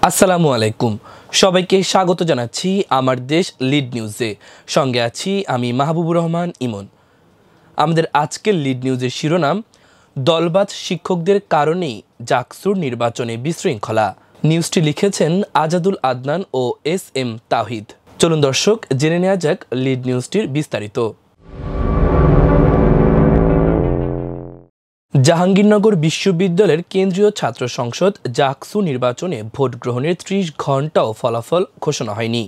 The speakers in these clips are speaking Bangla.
আসসালামু আলাইকুম। সবাইকে স্বাগত জানাচ্ছি আমার দেশ লিড নিউজে। সঙ্গে আছি আমি মাহবুবুর রহমান ইমন। আমাদের আজকের লিড নিউজের শিরোনাম, দলবাজ শিক্ষকদের কারণেই জাকসুর নির্বাচনে বিশৃঙ্খলা। নিউজটি লিখেছেন আজাদুল আদনান ও SM তাওহিদ। চলুন দর্শক, জেনে নেওয়া যাক লিড নিউজটির বিস্তারিত। জাহাঙ্গীরনগর বিশ্ববিদ্যালয়ের কেন্দ্রীয় ছাত্র সংসদ জাকসু নির্বাচনে ভোট গ্রহণের ৩০ ঘণ্টাও ফলাফল ঘোষণা হয়নি।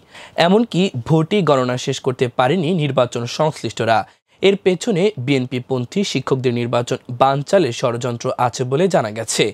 এমনকি ভোটই গণনা শেষ করতে পারেনি নির্বাচন সংশ্লিষ্টরা। এর পেছনে বিএনপিপন্থী শিক্ষকদের নির্বাচন বানচালের ষড়যন্ত্র আছে বলে জানা গেছে।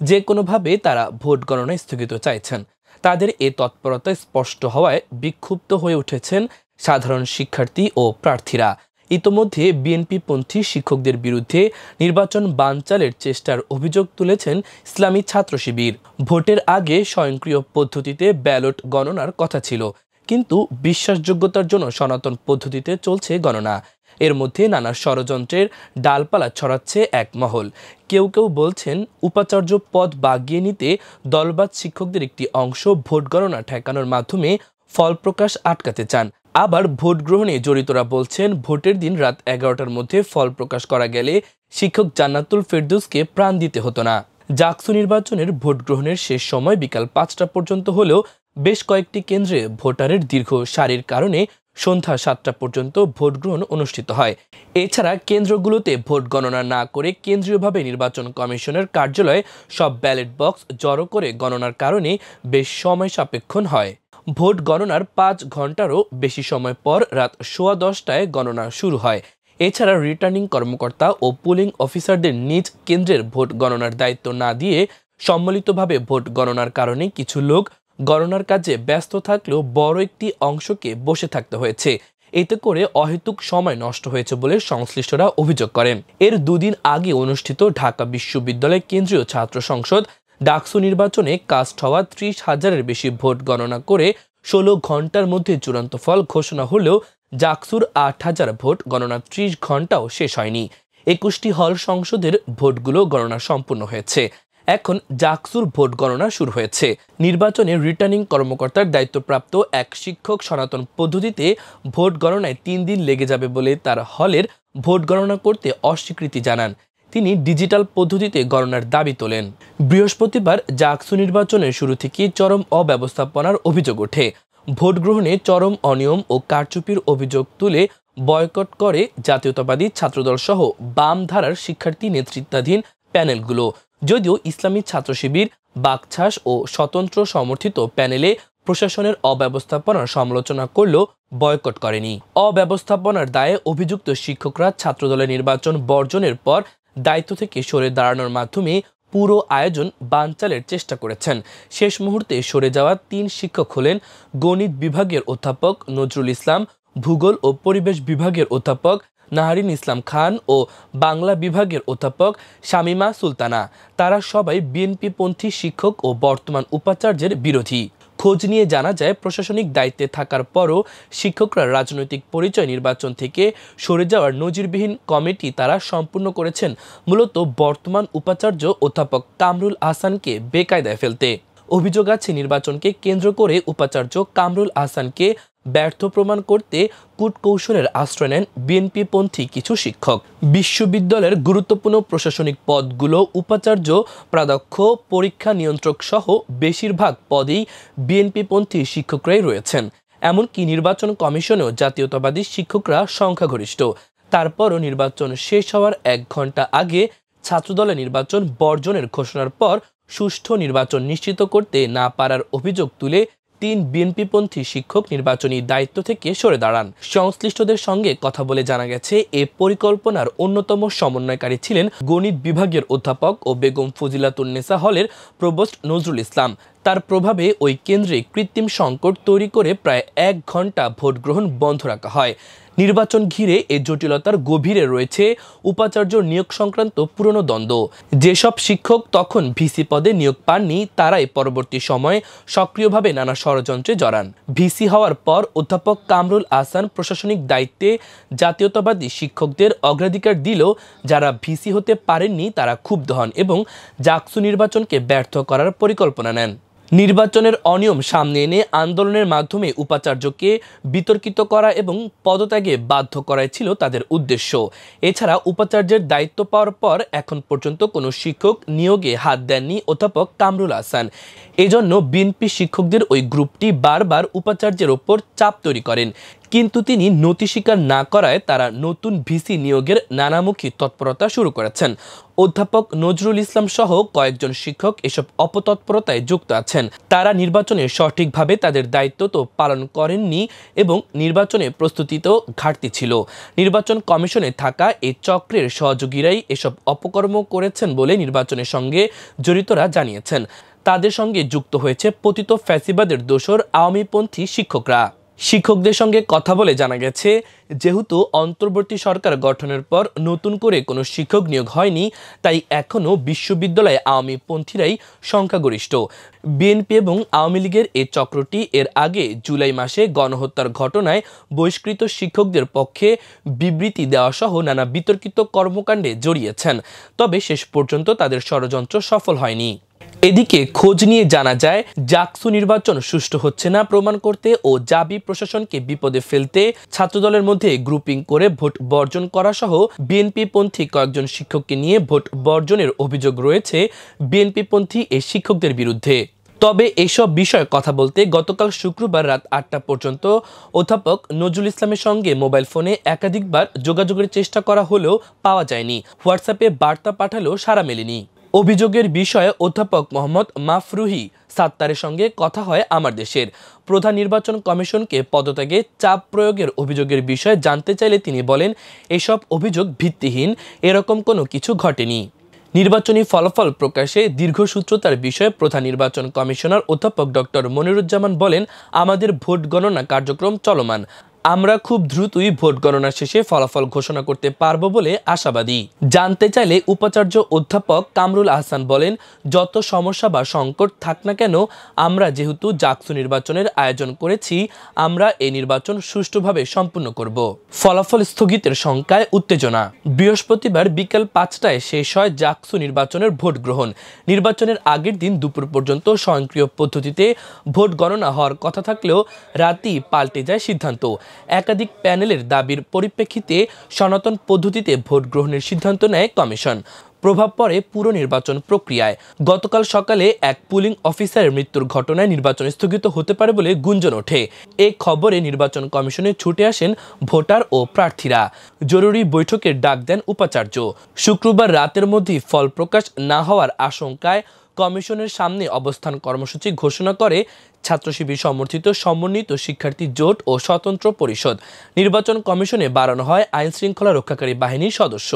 যে কোনোভাবে তারা ভোট গণনা স্থগিত চাইছেন। তাদের এ তৎপরতা স্পষ্ট হওয়ায় বিক্ষুব্ধ হয়ে উঠেছেন সাধারণ শিক্ষার্থী ও প্রার্থীরা। ইতোমধ্যে বিএনপিপন্থী শিক্ষকদের বিরুদ্ধে নির্বাচন বানচালের চেষ্টার অভিযোগ তুলেছেন ইসলামী ছাত্র শিবির। ভোটের আগে স্বয়ংক্রিয় পদ্ধতিতে ব্যালট গণনার কথা ছিল, কিন্তু বিশ্বাসযোগ্যতার জন্য সনাতন পদ্ধতিতে চলছে গণনা। এর মধ্যে নানা ষড়যন্ত্রের ডালপালা ছড়াচ্ছে এক মহল। কেউ কেউ বলছেন উপাচার্য পদ বাগিয়ে নিতে দলবাজ শিক্ষকদের একটি অংশ ভোট গণনা ঠেকানোর মাধ্যমে ফল প্রকাশ আটকাতে চান। আবার ভোট গ্রহণে জড়িতরা বলছেন ভোটের দিন রাত 11টার মধ্যে ফল প্রকাশ করা গেলে শিক্ষক জান্নাতুল ফেরদৌসকে প্রাণ দিতে হতো না। জাকসু নির্বাচনের ভোট গ্রহণের শেষ সময় বিকাল 5টা পর্যন্ত হলেও বেশ কয়েকটি কেন্দ্রে ভোটারের দীর্ঘ সারির কারণে সন্ধ্যা 7টা পর্যন্ত ভোট গ্রহণ অনুষ্ঠিত হয়। এছাড়া কেন্দ্রগুলোতে ভোট গণনা না করে কেন্দ্রীয়ভাবে নির্বাচন কমিশনের কার্যালয়ে সব ব্যালট বক্স জড়ো করে গণনার কারণে বেশ সময় সাপেক্ষণ হয়। ভোট গণনার 5 ঘণ্টারও বেশি সময় পর রাত 10:15টায় গণনা শুরু হয়। এছাড়া রিটার্নিং কর্মকর্তা ও পুলিং অফিসারদের নিজ কেন্দ্রের ভোট গণনার দায়িত্ব না দিয়ে সম্মিলিতভাবে ভোট গণনার কারণে কিছু লোক গণনার কাজে ব্যস্ত থাকলেও বড় একটি অংশকে বসে থাকতে হয়েছে। এতে করে অহেতুক সময় নষ্ট হয়েছে বলে সংশ্লিষ্টরা অভিযোগ করেন। এর দুদিন আগে অনুষ্ঠিত ঢাকা বিশ্ববিদ্যালয় কেন্দ্রীয় ছাত্র সংসদ ডাকসু নির্বাচনে কাস্ট হওয়া 30,000-এর বেশি ভোট গণনা করে 16 ঘণ্টার মধ্যে চূড়ান্ত ফল ঘোষণা হলেও জাকসুর 8,000 ভোট গণনা 30 ঘণ্টাও শেষ হয়নি। 21টি হল সংসদের ভোটগুলো গণনা সম্পূর্ণ হয়েছে। এখন জাকসুর ভোট গণনা শুরু হয়েছে। নির্বাচনে রিটার্নিং কর্মকর্তার দায়িত্বপ্রাপ্ত এক শিক্ষক সনাতন পদ্ধতিতে ভোট গণনায় 3 দিন লেগে যাবে বলে তার হলের ভোট গণনা করতে অস্বীকৃতি জানান। তিনি ডিজিটাল পদ্ধতিতে গণনার দাবি তোলেন। বৃহস্পতিবার জাকসু নির্বাচনের শুরু থেকে চরম অব্যবস্থাপনার অভিযোগ ওঠে। ভোট গ্রহণে চরম অনিয়ম ও কারচুপির অভিযোগ তুলে বয়কট করে জাতীয়তাবাদী ছাত্রদল সহ বাম ধারার শিক্ষার্থী নেতৃত্বাধীন প্যানেলগুলো। যদিও ইসলামী ছাত্র শিবির, বাকছাস ও স্বতন্ত্র সমর্থিত প্যানেলে প্রশাসনের অব্যবস্থাপনার সমালোচনা করলেও বয়কট করেনি। অব্যবস্থাপনার দায়ে অভিযুক্ত শিক্ষকরা ছাত্রদলের নির্বাচন বর্জনের পর দায়িত্ব থেকে সরে দাঁড়ানোর মাধ্যমে পুরো আয়োজন বানচালের চেষ্টা করেছেন। শেষ মুহূর্তে সরে যাওয়া 3 শিক্ষক হলেন গণিত বিভাগের অধ্যাপক নজরুল ইসলাম, ভূগোল ও পরিবেশ বিভাগের অধ্যাপক নাহারিন ইসলাম খান ও বাংলা বিভাগের অধ্যাপক শামিমা সুলতানা। তারা সবাই বিএনপিপন্থী শিক্ষক ও বর্তমান উপাচার্যের বিরোধী। খোঁজ নিয়ে জানা যায়, প্রশাসনিক দায়িত্বে থাকার পরও শিক্ষকরা রাজনৈতিক পরিচয় নির্বাচন থেকে সরে যাওয়ার নজিরবিহীন কমিটি তারা সম্পূর্ণ করেছেন মূলত বর্তমান উপাচার্য অধ্যাপক কামরুল আহসানকে বেকায়দায় ফেলতে। অভিযোগ আছে নির্বাচনকে কেন্দ্র করে উপাচার্য কামরুল আহসানকে ব্যর্থ প্রমাণ করতে কূটকৌশলের আশ্রয় নেন বিএনপিপন্থী কিছু শিক্ষক। বিশ্ববিদ্যালয়ের গুরুত্বপূর্ণ প্রশাসনিক পদগুলো উপাচার্য, প্রাধ্যক্ষ, পরীক্ষা নিয়ন্ত্রক সহ বেশিরভাগ পদেই বিএনপিপন্থী শিক্ষকরাই রয়েছেন। এমনকি নির্বাচন কমিশনেও জাতীয়তাবাদী শিক্ষকরা সংখ্যাগরিষ্ঠ। তারপরও নির্বাচন শেষ হওয়ার 1 ঘণ্টা আগে ছাত্রদলের নির্বাচন বর্জনের ঘোষণার পর সুষ্ঠু নির্বাচন নিশ্চিত করতে না পারার অভিযোগ তুলে 3 বিএনপিপন্থী শিক্ষক নির্বাচনী দায়িত্ব থেকে সরে দাঁড়ান। সংশ্লিষ্টদের সঙ্গে কথা বলে জানা গেছে, এ পরিকল্পনার অন্যতম সমন্বয়কারী ছিলেন গণিত বিভাগের অধ্যাপক ও বেগম ফজিলাতুন্নেসা হলের প্রভোস্ট নজরুল ইসলাম। তার প্রভাবে ওই কেন্দ্রে কৃত্রিম সংকট তৈরি করে প্রায় 1 ঘণ্টা ভোট গ্রহণ বন্ধ রাখা হয়। নির্বাচন ঘিরে এই জটিলতার গভীরে রয়েছে উপাচার্য নিয়োগ সংক্রান্ত পুরনো দ্বন্দ্ব। যেসব শিক্ষক তখন ভিসি পদে নিয়োগ পাননি তারাই পরবর্তী সময়ে সক্রিয়ভাবে নানা ষড়যন্ত্রে জড়ান। ভিসি হওয়ার পর অধ্যাপক কামরুল আহসান প্রশাসনিক দায়িত্বে জাতীয়তাবাদী শিক্ষকদের অগ্রাধিকার দিলেও যারা ভিসি হতে পারেননি তারা ক্ষুব্ধ হন এবং জাকসু নির্বাচনকে ব্যর্থ করার পরিকল্পনা নেন। নির্বাচনের অনিয়ম সামনে এনে আন্দোলনের মাধ্যমে উপাচার্যকে বিতর্কিত করা এবং পদত্যাগে বাধ্য করাই ছিল তাদের উদ্দেশ্য। এছাড়া উপাচার্যের দায়িত্ব পাওয়ার পর এখন পর্যন্ত কোনো শিক্ষক নিয়োগে হাত দেননি অধ্যাপক কামরুল হাসান। এজন্য বিএনপি শিক্ষকদের ওই গ্রুপটি বারবার উপাচার্যের ওপর চাপ তৈরি করেন, কিন্তু তিনি নতি স্বীকার না করায় তারা নতুন ভিসি নিয়োগের নানামুখী তৎপরতা শুরু করেছেন। অধ্যাপক নজরুল ইসলাম সহ কয়েকজন শিক্ষক এসব অপতৎপরতায় যুক্ত আছেন। তারা নির্বাচনে সঠিকভাবে তাদের দায়িত্ব তো পালন করেননি এবং নির্বাচনে প্রস্তুতিতেও ঘাটতি ছিল। নির্বাচন কমিশনে থাকা এই চক্রের সহযোগীরাই এসব অপকর্ম করেছেন বলে নির্বাচনের সঙ্গে জড়িতরা জানিয়েছেন। তাদের সঙ্গে যুক্ত হয়েছে পতিত ফ্যাসিবাদের দোসর আওয়ামীপন্থী শিক্ষকরা। শিক্ষকদের সঙ্গে কথা বলে জানা গেছে, যেহেতু অন্তর্বর্তী সরকার গঠনের পর নতুন করে কোনো শিক্ষক নিয়োগ হয়নি, তাই এখনও বিশ্ববিদ্যালয়ে আওয়ামীপন্থীরাই সংখ্যাগরিষ্ঠ। বিএনপি এবং আওয়ামী লীগের এই চক্রটি এর আগে জুলাই মাসে গণহত্যার ঘটনায় বহিষ্কৃত শিক্ষকদের পক্ষে বিবৃতি দেওয়া সহ নানা বিতর্কিত কর্মকাণ্ডে জড়িয়েছেন, তবে শেষ পর্যন্ত তাদের ষড়যন্ত্র সফল হয়নি। এদিকে খোঁজ নিয়ে জানা যায়, জাকসু নির্বাচন সুষ্ঠু হচ্ছে না প্রমাণ করতে ও জাবি প্রশাসনকে বিপদে ফেলতে ছাত্রদলের মধ্যে গ্রুপিং করে ভোট বর্জন করা সহ বিএনপি পন্থী কয়েকজন শিক্ষককে নিয়ে ভোট বর্জনের অভিযোগ রয়েছে বিএনপি পন্থী এই শিক্ষকদের বিরুদ্ধে। তবে এসব বিষয়ে কথা বলতে গতকাল শুক্রবার রাত ৮টা পর্যন্ত অধ্যাপক নজরুল ইসলামের সঙ্গে মোবাইল ফোনে একাধিকবার যোগাযোগের চেষ্টা করা হলেও পাওয়া যায়নি। হোয়াটসঅ্যাপে বার্তা পাঠালেও সাড়া মেলেনি। অভিযোগের বিষয়ে অধ্যাপক মোহাম্মদ মাফরুহি সাত্তারের সঙ্গে কথা হয় আমার দেশের। প্রধান নির্বাচন কমিশনকে পদত্যাগে চাপ প্রয়োগের অভিযোগের বিষয়ে জানতে চাইলে তিনি বলেন, এসব অভিযোগ ভিত্তিহীন, এরকম কোনো কিছু ঘটেনি। নির্বাচনী ফলাফল প্রকাশে দীর্ঘসূত্রতার বিষয়ে প্রধান নির্বাচন কমিশনার অধ্যাপক ডক্টর মনিরুজ্জামান বলেন, আমাদের ভোট গণনা কার্যক্রম চলমান। আমরা খুব দ্রুতই ভোট গণনা শেষে ফলাফল ঘোষণা করতে পারব বলে আশাবাদী। জানতে চাইলে উপাচার্য অধ্যাপক কামরুল হাসান বলেন, যত সমস্যা বা সংকট থাক না কেন, আমরা যেহেতু জাকসু নির্বাচনের আয়োজন করেছি, আমরা এই নির্বাচন সুষ্ঠুভাবে সম্পূর্ণ করব। ফলাফল স্থগিতের শঙ্কায় উত্তেজনা। বৃহস্পতিবার বিকেল 5টায় শেষ হয় জাকসু নির্বাচনের ভোট গ্রহণ। নির্বাচনের আগের দিন দুপুর পর্যন্ত স্বয়ংক্রিয় পদ্ধতিতে ভোট গণনা হওয়ার কথা থাকলেও রাতেই পাল্টে যায় সিদ্ধান্ত। একাধিক প্যানেলের দাবির পরিপ্রেক্ষিতে সনাতন পদ্ধতিতে ভোট গ্রহণের সিদ্ধান্ত নেয় কমিশন। প্রভাব পড়ে পুরো নির্বাচন প্রক্রিয়ায়। গতকাল সকালে এক পুলিং অফিসারের মৃত্যুর ঘটনায় নির্বাচন স্থগিত হতে পারে বলে গুঞ্জন ওঠে। এই খবরে নির্বাচন কমিশনে ছুটে আসেন ভোটার ও প্রার্থীরা। জরুরি বৈঠকের ডাক দেন উপাচার্য। শুক্রবার রাতের মধ্যেই ফল প্রকাশ না হওয়ার আশঙ্কায় কমিশনের সামনে অবস্থান কর্মসূচি ঘোষণা করে ছাত্র শিবির সমর্থিত সমন্বিত শিক্ষার্থী জোট ও স্বতন্ত্র পরিষদ। নির্বাচন কমিশনে বাড়ানো হয় আইন শৃঙ্খলা রক্ষাকারী বাহিনীর সদস্য।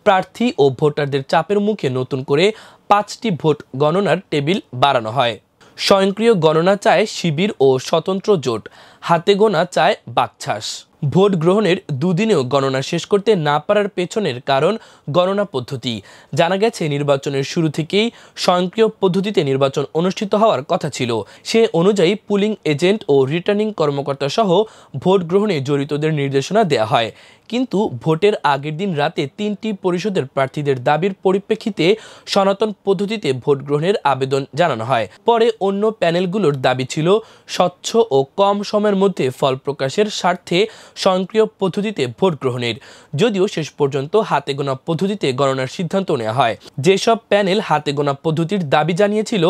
প্রার্থী ও ভোটারদের চাপের মুখে নতুন করে 5টি ভোট গণনার টেবিল বাড়ানো হয়। স্বয়ংক্রিয় গণনা চায় শিবির ও স্বতন্ত্র জোট, হাতে গোনা চায় বাকছাস। ভোট গ্রহণের দুদিনেও গণনা শেষ করতে না পারার পেছনের কারণ গণনা পদ্ধতি। জানা গেছে, নির্বাচনের শুরু থেকেই স্বয়ংক্রিয় পদ্ধতিতে নির্বাচন অনুষ্ঠিত হওয়ার কথা ছিল। সে অনুযায়ী পুলিং এজেন্ট ও রিটার্নিং কর্মকর্তা সহ ভোট গ্রহণে জড়িতদের নির্দেশনা দেয়া হয়। কিন্তু ভোটের আগের দিন রাতে 3টি পরিষদের প্রার্থীদের দাবির পরিপ্রেক্ষিতে সনাতন পদ্ধতিতে ভোট গ্রহণের আবেদন জানানো হয়। পরে অন্য প্যানেলগুলোর দাবি ছিল স্বচ্ছ ও কম সময়ের মধ্যে ফল প্রকাশের স্বার্থে স্বয়ংক্রিয় পদ্ধতিতে ভোট গ্রহণের। যদিও শেষ পর্যন্ত হাতে গোনা পদ্ধতিতে গণনার সিদ্ধান্ত নেওয়া হয়। যেসব প্যানেল হাতে গোনা পদ্ধতির দাবি জানিয়েছিল,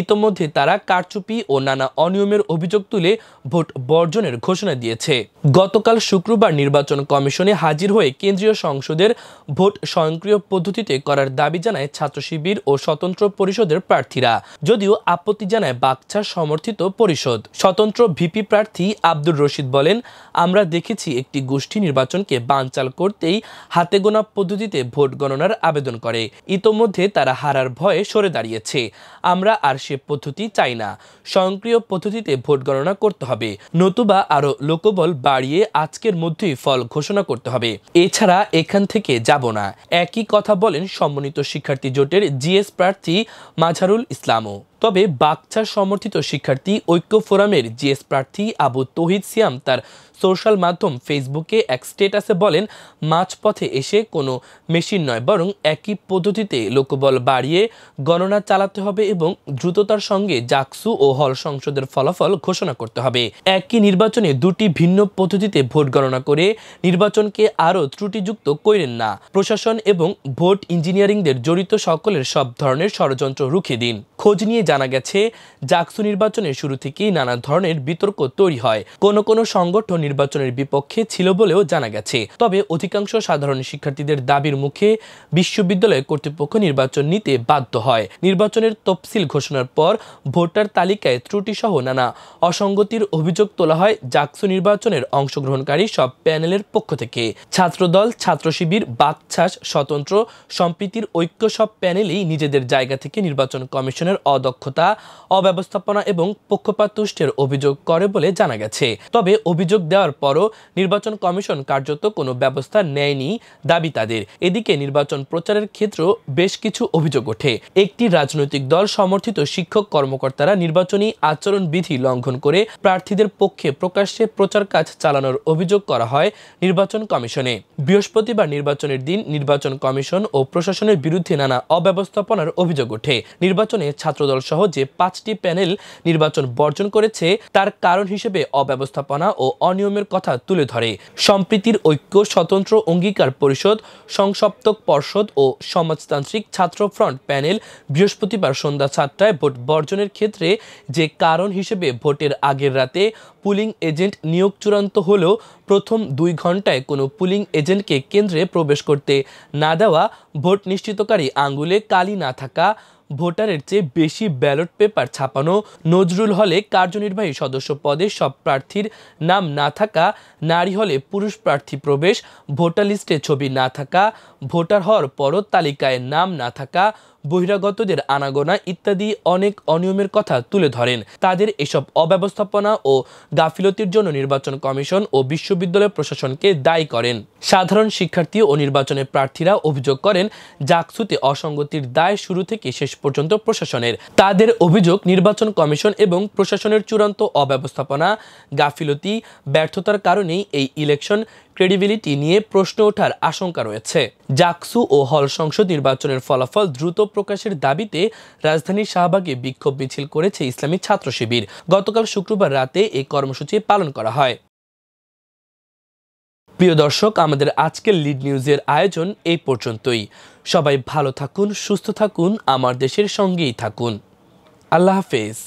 ইতোমধ্যে তারা কারচুপি ও নানা অনিয়মের অভিযোগ তুলে ভোট বর্জনের ঘোষণা দিয়েছে। গতকাল শুক্রবার নির্বাচন কমিশনে হাজির হয়ে কেন্দ্রীয় সংসদের ভোট স্বয়ংক্রিয় পদ্ধতিতে করার দাবি জানায় ছাত্র শিবির ও স্বতন্ত্র পরিষদের প্রার্থীরা। যদিও আপত্তি জানায় বাকছাস সমর্থিত পরিষদ। স্বতন্ত্র ভিপি প্রার্থী আব্দুর রশিদ বলেন, আমরা দেখেছি একটি গোষ্ঠী নির্বাচনকে বানচাল করতেই হাতে গোনা পদ্ধতিতে ভোট গণনার আবেদন করে। ইতোমধ্যে তারা হারার ভয়ে সরে দাঁড়িয়েছে। আমরা আর সে পদ্ধতি চাই না। স্বয়ংক্রিয় পদ্ধতিতে ভোট গণনা করতে হবে, নতুবা আরো লোকবল বাড়িয়ে আজকের মধ্যেই ফল ঘোষণা করতে হবে। এছাড়া এখান থেকে যাব না। একই কথা বলেন সমন্বিত শিক্ষার্থী জোটের জিএস প্রার্থী মাঝারুল ইসলামও। তবে বাকছাস সমর্থিত শিক্ষার্থী ঐক্য ফোরামের জিএস প্রার্থী আবু তৌহিদ সিয়াম তার সোশ্যাল মাধ্যম ফেসবুকে এক স্ট্যাটাসে বলেন, মাঝপথে এসে কোনো মেশিন নয়, বরং একই পদ্ধতিতে লোকবল বাড়িয়ে গণনা চালাতে হবে এবং দ্রুততার সঙ্গে জাকসু ও হল সংসদের ফলাফল ঘোষণা করতে হবে। একই নির্বাচনে দুটি ভিন্ন পদ্ধতিতে ভোট গণনা করে নির্বাচনকে আরও ত্রুটিযুক্ত করেন না। প্রশাসন এবং ভোট ইঞ্জিনিয়ারিংদের জড়িত সকলের সব ধরনের ষড়যন্ত্র রুখে দিন। খোঁজ নিয়ে জানা গেছে, জাকসু নির্বাচনের শুরু থেকেই নানা ধরনের বিতর্ক তৈরি হয়। কোনো সংগঠন নির্বাচনের বিপক্ষে ছিল বলেও জানা গেছে। তবে অধিকাংশ সাধারণ শিক্ষার্থীদের দাবির মুখে বিশ্ববিদ্যালয় কর্তৃপক্ষ নির্বাচন নিতে বাধ্য হয়। নির্বাচনের তফসিল ঘোষণার পর ভোটার তালিকায় ত্রুটিসহ নানা অসঙ্গতির অভিযোগ তোলা হয় জাকসু নির্বাচনের অংশগ্রহণকারী সব প্যানেলের পক্ষ থেকে। ছাত্রদল, ছাত্র শিবির, বাকছাস, স্বতন্ত্র, সম্প্রীতির ঐক্য সব প্যানেলই নিজেদের জায়গা থেকে নির্বাচন কমিশনের অদক্ষতা, অব্যবস্থাপনা এবং পক্ষপাতদুষ্টের অভিযোগ করে বলে জানা গেছে। তবে অভিযোগ দেওয়ার পরও নির্বাচন কমিশন কার্যত কোনো ব্যবস্থা নেয়নি দাবি তাদের। এদিকে নির্বাচন প্রচারের ক্ষেত্রেও বেশ কিছু অভিযোগ ওঠে। একটি রাজনৈতিক দল সমর্থিত শিক্ষক কর্মকর্তারা নির্বাচনী আচরণবিধি লঙ্ঘন করে প্রার্থীদের পক্ষে প্রকাশ্যে প্রচার কাজ চালানোর অভিযোগ করা হয় নির্বাচন কমিশনে। বৃহস্পতিবার নির্বাচনের দিন নির্বাচন কমিশন ও প্রশাসনের বিরুদ্ধে নানা অব্যবস্থাপনার অভিযোগ ওঠে। নির্বাচনে ছাত্রদল সহ যে 5টি প্যানেল নির্বাচন বর্জন করেছে তার কারণ হিসেবে অব্যবস্থাপনা ও অনিয়মের কথা তুলে ধরে। সম্প্রীতির ঐক্য, স্বতন্ত্র অঙ্গীকার পরিষদ, সংসপ্তক পর্ষদ ও সমাজতান্ত্রিক ছাত্র ফ্রন্ট প্যানেল বৃহস্পতিবার সন্ধ্যা 7টায় ভোট বর্জনের ক্ষেত্রে যে কারণ হিসেবে ভোটের আগের রাতে পুলিং এজেন্ট নিয়োগ চূড়ান্ত হলেও প্রথম 2 ঘন্টায় কোনো পুলিং এজেন্টকে কেন্দ্রে প্রবেশ করতে না দেওয়া, ভোট নিশ্চিতকারী আঙ্গুলে কালি না থাকা, ভোটারের চেয়ে বেশি ব্যালট পেপার ছাপানো, নজরুল হলে কার্যনির্বাহী সদস্য পদে সব প্রার্থীর নাম না থাকা, নারী হলে পুরুষ প্রার্থী প্রবেশ, ভোটার লিস্টে ছবি না থাকা, ভোটার হওয়ার পরও তালিকায় নাম না থাকা, বহিরাগতদের আনাগোনা ইত্যাদি অনেক অনিয়মের কথা তুলে ধরেন। তাদের এসব অব্যবস্থাপনা ও গাফিলতির জন্য নির্বাচন কমিশন ও বিশ্ববিদ্যালয় প্রশাসনকে দায়ী করেন। সাধারণ শিক্ষার্থী ও নির্বাচনের প্রার্থীরা অভিযোগ করেন, জাকসুতে অসঙ্গতির দায় শুরু থেকে শেষ পর্যন্ত প্রশাসনের। তাদের অভিযোগ, নির্বাচন কমিশন এবং প্রশাসনের চূড়ান্ত অব্যবস্থাপনা, গাফিলতি, ব্যর্থতার কারণেই এই ইলেকশন ক্রেডিবিলিটি নিয়ে প্রশ্ন ওঠার আশঙ্কা রয়েছে। জাকসু ও হল সংসদ নির্বাচনের ফলাফল দ্রুত প্রকাশের দাবিতে রাজধানীর শাহবাগে বিক্ষোভ মিছিল করেছে ইসলামী ছাত্র শিবির। গতকাল শুক্রবার রাতে এই কর্মসূচি পালন করা হয়। প্রিয় দর্শক, আমাদের আজকের লিড নিউজের আয়োজন এই পর্যন্তই। সবাই ভালো থাকুন, সুস্থ থাকুন, আমার দেশের সঙ্গেই থাকুন। আল্লাহ হাফেজ।